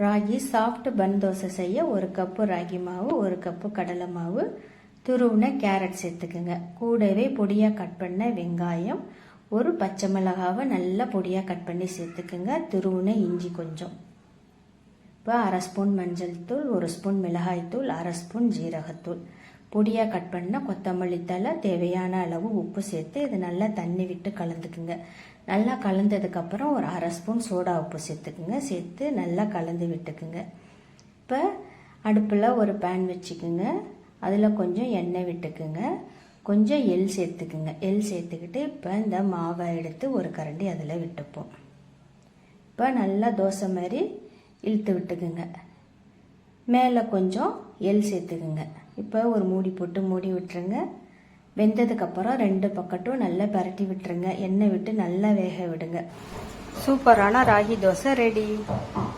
Ragi soft பன் தோசை செய்ய 1 cup ragi மாவு, 1 cup கடலை மாவு, துருவின கேரட் சேர்த்துக்குங்க. கூடவே பொடியாக கட் பண்ண வெங்காயம், ஒரு பச்சை மிளகாவை நல்லா பொடியாக கட் பண்ணி சேர்த்துக்குங்க. துருவின இஞ்சி கொஞ்சம். இப்போ 1/2 ஸ்பூன் மஞ்சள் தூள், 1 ஸ்பூன் மிளகாய் தூள், 1/2 ஸ்பூன் ஜீரகத்தூள், பொடியாக கட் பண்ண கொத்தமல்லி தழை, தேவையான அளவு உப்பு சேர்த்து இது நல்லா தண்ணி விட்டு கலந்துக்குங்க. நல்லா கலந்ததுக்கப்புறம் ஒரு 1/2 ஸ்பூன் சோடா உப்பு சேர்த்துக்குங்க. சேர்த்து நல்லா கலந்து விட்டுக்குங்க. இப்போ அடுப்பில் ஒரு பேன் வச்சுக்குங்க. அதில் கொஞ்சம் எண்ணெய் விட்டுக்குங்க. கொஞ்சம் எள் சேர்த்துக்குங்க. எள் சேர்த்துக்கிட்டு இப்போ இந்த மாவை எடுத்து ஒரு கரண்டி அதில் விட்டுப்போம். இப்போ நல்லா தோசை மாதிரி இழுத்து விட்டுக்குங்க. மேலே கொஞ்சம் எள் சேர்த்துக்குங்க. இப்போ ஒரு மூடி போட்டு மூடி விட்டுருங்க. வெந்ததுக்கப்புறம் 2 பக்கட்டும் நல்லா பரட்டி விட்டுருங்க. எண்ணெய் விட்டு நல்லா வேக விடுங்க. சூப்பரான ராகி தோசை ரெடி.